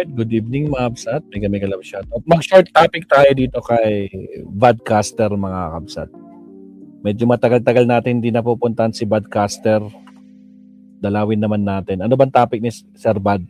Alright, good evening mga kabsat. Mega love shoutout. Mag-short topic tayo dito kay Badcaster mga kabsat. Medyo matagal-tagal natin hindi napupuntahan si Badcaster. Dalawin naman natin. Ano bang topic ni Sir Bad?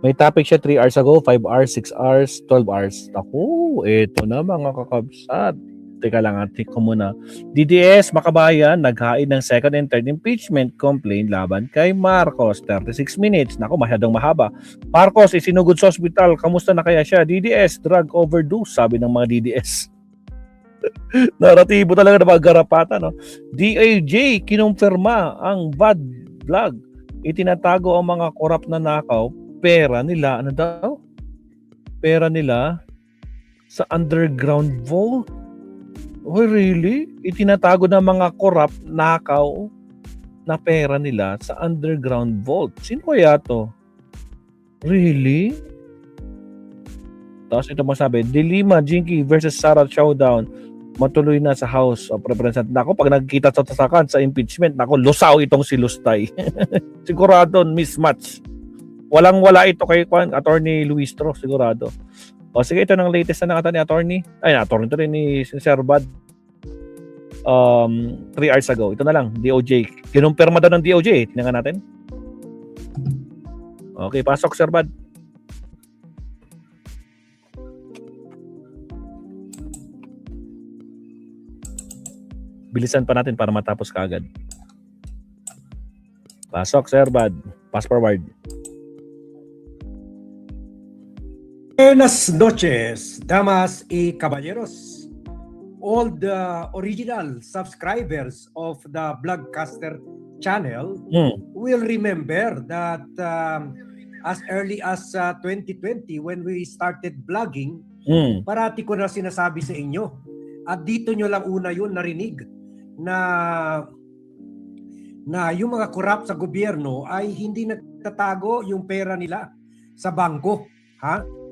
May topic siya 3 hours ago, 5 hours, 6 hours, 12 hours. Naku, eto na mga kakabsat. Teka lang, atik ko muna. DDS, Makabayan, naghain ng second and third impeachment complaint laban kay Marcos. 36 minutes. Naku, masyadong mahaba. Marcos, isinugod sa ospital. Kamusta na kaya siya? DDS, drug overdose, sabi ng mga DDS. Naratibo talaga na mga garapata, no? DAJ, kinumpirma ang bad vlog. Itinatago ang mga korap na nakaw. Pera nila, ano daw? Pera nila sa underground vault. Oh, really? Itinatago ng mga korap, nakaw na pera nila sa underground vault. Sino kaya to? Really? Tapos ito masabi, Dilima, Jinky versus Sarah Showdown. Matuloy na sa House of Representatives. Nako, pag nagkita sa tasakan sa impeachment, nako, lusaw itong si Lustay. Sigurado, mismatch. Walang-wala ito kay Attorney Luis Tro, sigurado. O sige, ito ng latest na nakata ni Attorney. Ay, Attorney ito rin ni Sir Bad. 3 hours ago. Ito na lang, DOJ. Kinumpirma daw ng DOJ. Tingnan natin. Okay, pasok Sir Bad. Bilisan pa natin para matapos kaagad. Pasok Sir Bad. Pass forward. Buenas noches, damas y caballeros. All the original subscribers of the Blogcaster channel will remember that as early as 2020 when we started blogging, parati ko na sinasabi sa inyo. At dito nyo lang una yun narinig na yung mga korap sa gobyerno ay hindi nagtatago yung pera nila sa bangko. Ha?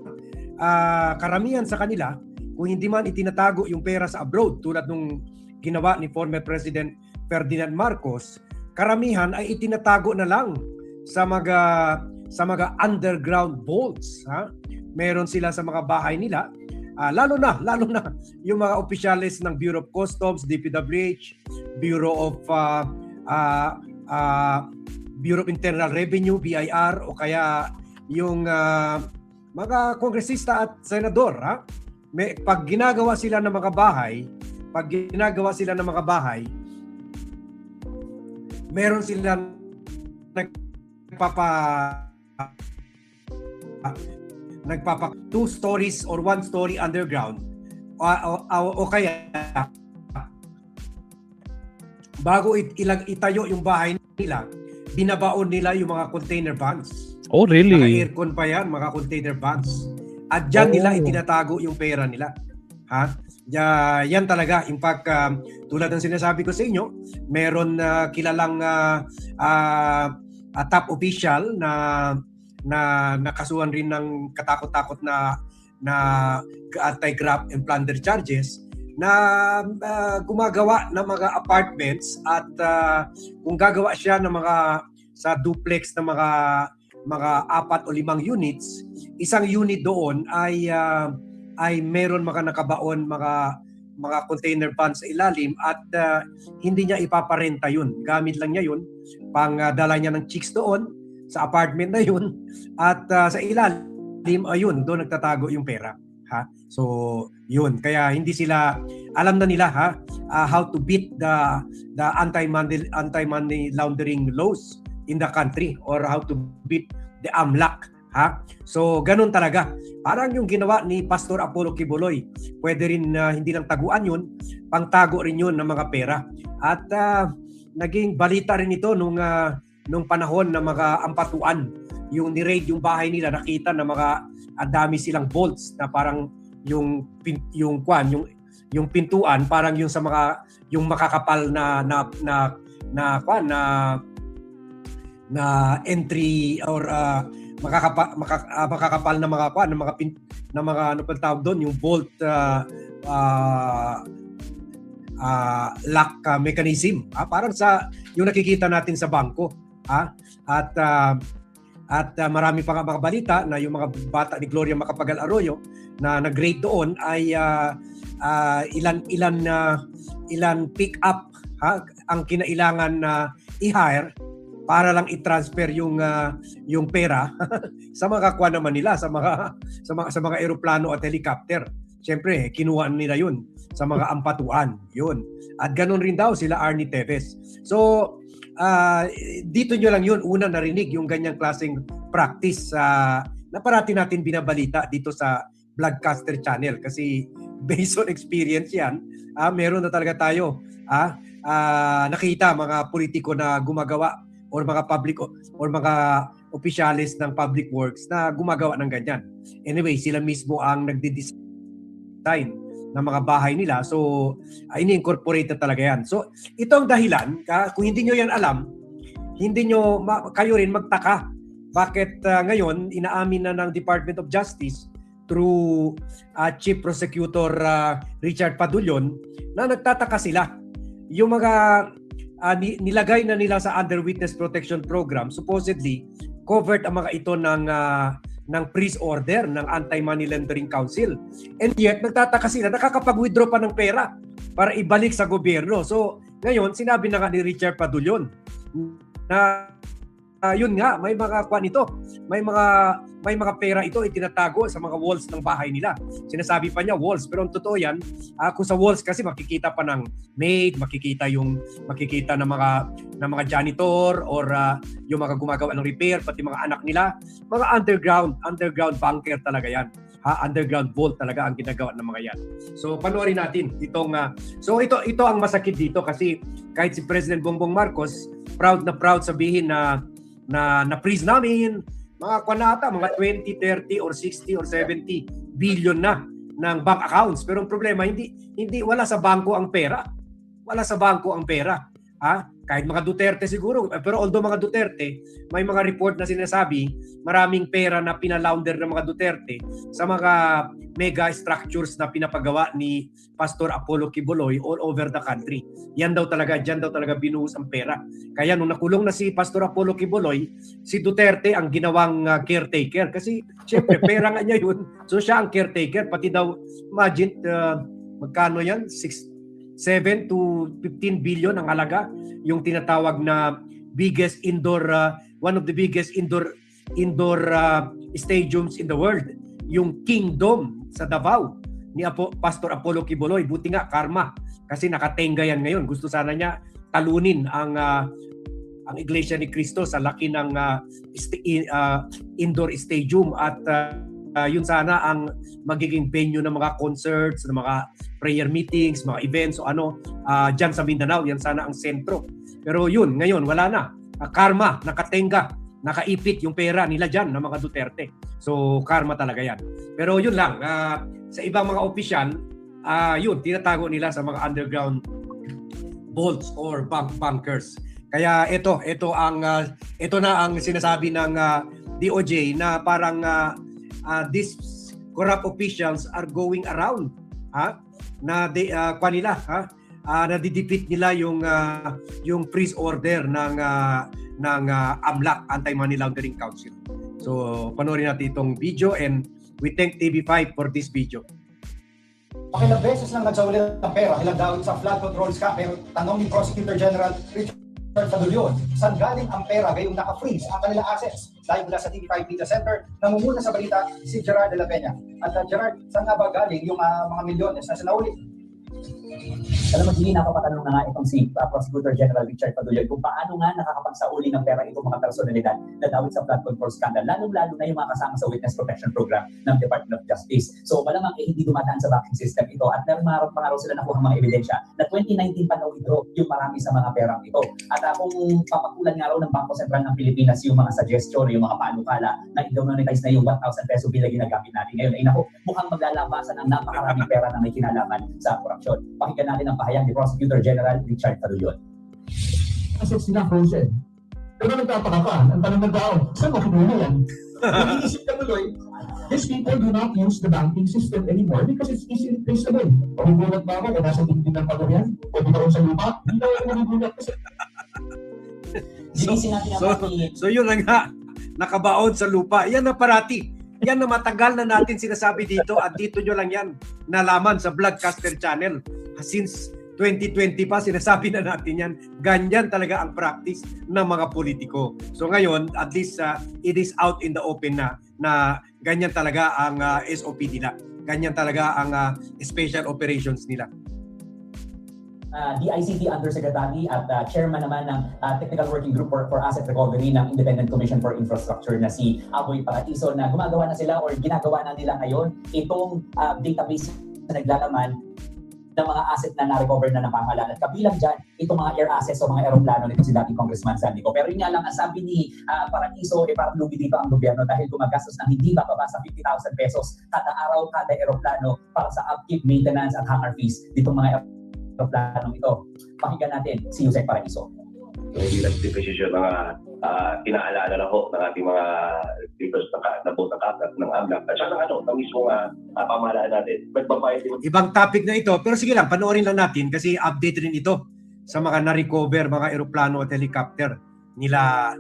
Karamihan sa kanila, kung hindi man itinatago yung pera sa abroad tulad nung ginawa ni former President Ferdinand Marcos, karamihan ay itinatago na lang sa mga underground vaults. Ha? Meron sila sa mga bahay nila, lalo na yung mga opisyalis ng Bureau of Customs, DPWH, Bureau of Internal Revenue, BIR, o kaya yung mga kongresista at senador. Ha? Pag ginagawa sila ng mga bahay, meron silang nagpapa 2 stories or 1 story underground o kaya bago itayo yung bahay nila, binabaon nila yung mga container vans. Oh, really? Naka-aircon pa yan, mga container vans. At dyan nila itinatago yung pera nila. Ha? Yan talaga. In fact, tulad ng sinasabi ko sa inyo, meron kilalang top official na nakasuhan rin ng katakot-takot na anti-graft and plunder charges na gumagawa ng mga apartments at kung gagawa siya ng mga sa duplex na mga 4 o 5 units, isang unit doon ay meron mga nakabaon mga container vans sa ilalim at hindi niya ipaparenta yun. Gamit lang niya yun pang dala niya ng chicks doon sa apartment na yun at sa ilalim ayun doon nagtatago yung pera. Ha? So yun, kaya hindi sila alam na nila how to beat the anti-money laundering laws in the country or how to beat the AMLAC. Ha? So ganun talaga. Parang yung ginawa ni Pastor Apollo Kibuloy, pwede rin hindi lang taguan yun, pangtago rin yun ng mga pera. At naging balita rin ito nung panahon ng mga ampatuan, yung ni-raid yung bahay nila, nakita na mga dami silang vaults na parang yung pintuan parang yung sa mga yung makakapal na entry or makakapal na mga ano pa tawag doon, yung vault lock mechanism. Parang sa yung nakikita natin sa bangko. At At marami pa nga mga balita na yung mga bata ni Gloria Macapagal Arroyo na nag-grade doon ay ilan pick up ang kinailangan na i-hire para lang i-transfer yung pera sa mga kuha naman nila sa mga eroplano at helicopter. Siyempre, kinuha nila yun sa mga ampatuan. Yun. At ganun rin daw sila Arnie Teves. So, dito nyo lang yun, una narinig yung ganyang klaseng practice na parati natin binabalita dito sa Vlogcaster Channel. Kasi based on experience yan, meron na talaga tayo nakita mga politiko na gumagawa or mga public or mga opisyalis ng public works na gumagawa ng ganyan. Anyway, sila mismo ang nagdi-design ng mga bahay nila. So, ini-incorporate talaga yan. So, ito ang dahilan. Kung hindi nyo yan alam, kayo rin magtaka. Bakit ngayon, inaamin na ng Department of Justice through Chief Prosecutor Richard Padulyon na nagtataka sila. Yung mga nilagay na nila sa Under Witness Protection Program, supposedly, covered ang mga ito ng freeze order ng Anti-Money Laundering Council. And yet, nagtataka sila, nakakapag-withdraw pa ng pera para ibalik sa gobyerno. So, ngayon, sinabi na nga ni Richard Padulyon na yun nga, may mga kwan ito. May mga pera ito itinatago sa mga walls ng bahay nila. Sinasabi pa niya walls, pero ang totoo yan, kung sa walls kasi makikita pa ng maid, makikita ng mga janitor or yung mga gumagawa ng repair, pati mga anak nila, mga underground bunker talaga yan. Underground vault talaga ang ginagawa ng mga yan. So panoorin natin itong ito ang masakit dito kasi kahit si President Bongbong Marcos proud sabihin na freeze namin mga kwanata, mga 20, 30 or 60 or 70 billion na ng bank accounts. Pero ang problema hindi wala sa bangko ang pera. Wala sa bangko ang pera. Kahit mga Duterte siguro, pero although mga Duterte, may mga report na sinasabi maraming pera na pinalaunder ng mga Duterte sa mga mega structures na pinapagawa ni Pastor Apollo Quiboloy all over the country. Diyan daw talaga binuhos ang pera. Kaya nung nakulong na si Pastor Apollo Quiboloy, si Duterte ang ginawang caretaker kasi syempre pera nga niya yun. So siya ang caretaker, pati daw imagine magkano yan? 7 to 15 billion ang halaga yung tinatawag na one of the biggest indoor stadiums in the world, yung Kingdom sa Davao ni Pastor Apollo Quiboloy. Buti nga karma kasi nakatenga yan ngayon. Gusto sana niya talunin ang Iglesia ni Cristo sa laki ng indoor stadium at yun sana ang magiging venue ng mga concerts, ng mga prayer meetings, mga events o dyan sa Mindanao, yan sana ang sentro. Pero yun, ngayon wala na. Karma, nakatenga, nakaipit yung pera nila dyan ng mga Duterte. So karma talaga yan. Pero yun lang, sa ibang mga opisyal, yun, tinatago nila sa mga underground vaults or bunkers. Kaya ito na ang sinasabi ng DOJ na parang these corrupt officials are going around na nadidefeat nila yung freeze order ng AMLAC, Anti-Money Laundering Council. So panoorin natin itong video and we thank TV5 for this video. Pakilang beses lang nagsawali ng pera, ilang daw sa flood control scam, pero tanong ni Prosecutor General Richard Padulyon, saan galing ang pera gayong naka-freeze ang kanilang assets? Dahil mula sa TV5 Media Center, namumuna sa balita si Gerard de la Peña. At Gerard, saan nga ba galing yung mga milyones na sinauli? Alam mo, Jimmy, napapatanong na nga itong si Prosecutor General Richard Padulyon kung paano nga nakakapagsauli ng pera itong mga personalidad na dawit sa flood control scandal, lalong-lalo na yung mga kasama sa Witness Protection Program ng Department of Justice. So malamang hindi dumadaan sa banking system ito at meron pa nga raw sila nakuha mga ebidensya na 2019 pa na-withdraw yung marami sa mga perang ito. At kung papakulan nga raw ng Bangko Sentral ng Pilipinas yung mga suggestion, yung mga panukala na i-demonetize na yung 1,000 peso bill na ginagamit natin ngayon, ay naku, mukhang maglalabasan ang napakaraming pera na may kinalaman sa korupsyon. Pakinggan natin ang pahayag ni Prosecutor General Richard Padulyon. Kasi sila frozen. Pero nagtataka ka, ang tanong ng tao, saan mo kinuha yan? Nag-iisip ka tuloy, these people do not use the banking system anymore because it's easily traceable. Magugulat ba ako, nasa tingin ng pagod yan? O di ba sa lupa? Hindi na ako magugulat kasi. So yun na nga. nakabaon sa lupa. Yan na parati. Yan na matagal na natin sinasabi dito at dito nyo lang yan nalaman sa Vlogcaster Channel. Since 2020 pa, sinasabi na natin yan. Ganyan talaga ang practice ng mga politiko. So ngayon, at least it is out in the open na ganyan talaga ang SOP nila. Ganyan talaga ang special operations nila. DICT Undersecretary at Chairman naman ng Technical Working Group for Asset Recovery ng Independent Commission for Infrastructure na si Aboy Paratiso, na gumagawa na sila or ginagawa na nila ngayon itong database na naglalaman ng mga asset na na-recover na ng pamahalaan. At kabilang dyan, itong mga air assets o mga aeroplano nito si dating Congressman Sandy Ko. Pero yun nga lang, ang sabi ni Paratiso, parang lugi dito ang gobyerno dahil gumagastos ng hindi bababa sa 50,000 pesos kada araw, kada aeroplano para sa upkeep, maintenance at hangar fees ditong mga planong ito. Pakinggan natin si Jose Paraiso. Hindi lang deposisyon mga pinaalala na ho ng ating mga leaders na botang kakat ng AMLAC at saka ng mismo pamahalaan natin. Magbabayad din. Ibang topic na ito, pero sige lang, panoorin lang natin kasi update rin ito sa mga na-recover mga eroplano at helicopter nila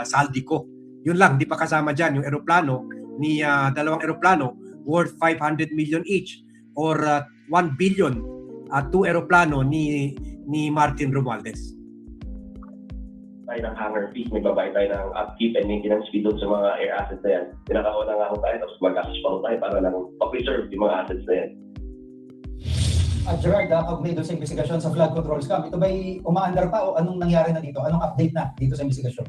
Saldico. Yun lang, di pa kasama dyan yung eroplano ni dalawang eroplano worth 500 million each or 1 billion at 2 eroplano ni Martin Romualdez. Tayo ng hangar fees, may babayad tayo ng upkeep and maintenance fee doon sa mga air assets na yan. Pinakauna nga ho tayo, tapos mag-assess pa ho tayo para lang pa-preserve yung mga assets na yan. Gerard, kaugnay doon sa investigasyon sa flood control scam, ito ba'y umaandar pa o anong nangyari na dito? Anong update na dito sa investigasyon?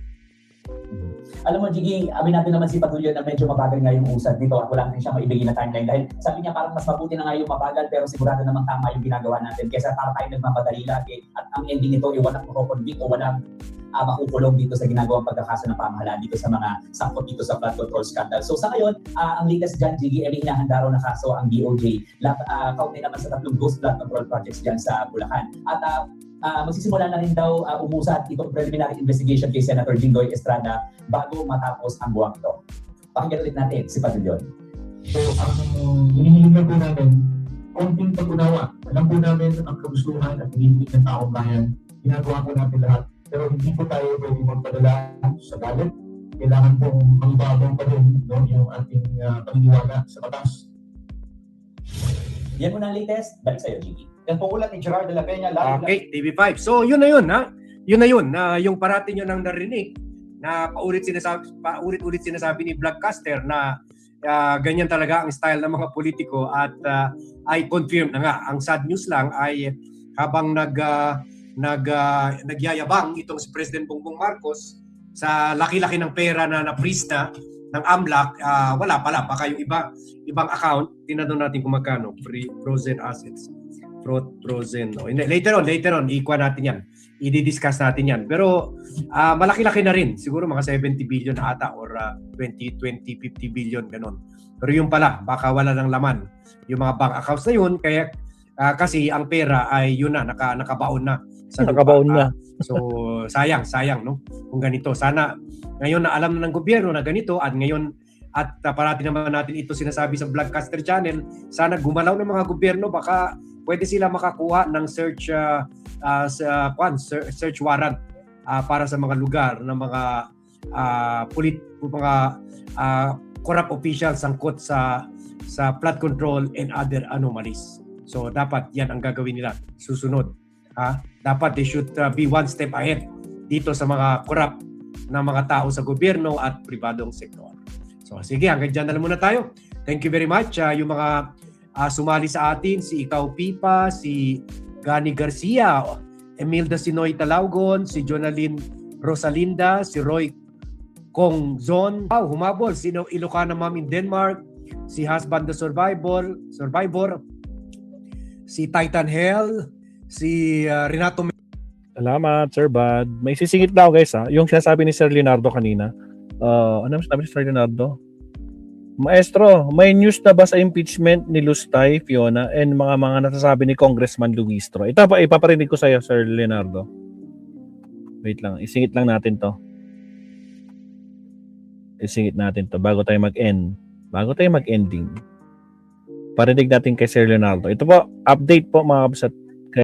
Alam mo, Jiggy, aminado naman si Padulyo na medyo mabagal nga yung usad dito at wala rin siya maibigay na timeline dahil sabi niya parang mas mabuti na nga yung mabagal pero sigurado namang tama yung ginagawa natin kaysa para tayo nagmamadali lagi at ang ending nito ay walang makukonvict o walang makukulong dito sa ginagawang pagkakaso ng pamahalaan dito sa mga sangkot dito sa flood control scandal. So sa ngayon, ang latest dyan, Jiggy, ay hinahanda raw na kaso ang DOJ. Kaugnay naman sa 3 ghost flood control projects dyan sa Bulacan. At magsisimula na rin daw umusad itong preliminary investigation kay Senator Jinggoy Estrada bago matapos ang buwang ito. Pakinggan ulit natin si Padulyon. So, ang hinihiling na po namin, konting pag-unawa. Alam po namin ang kagustuhan at hinihiling ng taong bayan. Ginagawa po natin lahat. Pero hindi po tayo pwede magpadala sa galit. Kailangan pong mangbabang pa rin yung ating paniniwala sa batas. Yan muna ang latest. Balik sa'yo, Jiggy. Yan po ulat ni Gerard de la Peña. Okay, TV5. So yun na yun, ha? Yun na yun, na yung parati nyo nang narinig na paulit-ulit sinasabi ni Vlogcaster na ganyan talaga ang style ng mga politiko at ay confirm na nga. Ang sad news lang ay habang nagyayabang itong si President Bongbong Marcos sa laki-laki ng pera na na-freeze na ng AMLAC, wala pala. Baka yung ibang account, tinanong natin kung magkano. Frozen assets. Frozen. No? Later on, ikuha natin yan. I-discuss natin yan. Pero malaki-laki na rin. Siguro mga 70 billion na ata or 50 billion, ganon. Pero yung pala, baka wala ng laman. Yung mga bank accounts na yun, kaya kasi ang pera ay yun na, nakabaon na. Nakabaon na. So, sayang, no? Kung ganito. Sana ngayon na alam na ng gobyerno na ganito at ngayon at parati naman natin ito sinasabi sa Vlogcaster Channel, sana gumalaw ng mga gobyerno, baka pwede sila makakuha ng search warrant para sa mga lugar ng mga corrupt officials sangkot sa flood control and other anomalies. So dapat yan ang gagawin nila susunod. Dapat they should be one step ahead dito sa mga corrupt na mga tao sa gobyerno at pribadong sektor. So sige, hanggang dyan na lang muna tayo. Thank you very much. Yung mga sumali sa atin, si Ikaw Pipa, si Gani Garcia, Emilda Sinoy Talaugon, si Jonaline Rosalinda, si Roy Kongzon, humabol, si Ilocana Mom in Denmark, si Husband the Survivor, si Titan Hell, si Renato. Salamat, Sir Bad. May sisingit daw, guys, ha? Yung sinasabi ni Sir Leonardo kanina. Ano sabi ni Sir Leonardo? Maestro, may news na ba sa impeachment ni Lustay, Fiona, and mga nasasabi ni Congressman Luistro? Ito pa, ipaparinig ko sa iyo, Sir Leonardo. Wait lang, isingit lang natin to. Isingit natin to bago tayo mag-end. Bago tayo mag-ending. Parinig natin kay Sir Leonardo. Ito po, update po mga kabsat.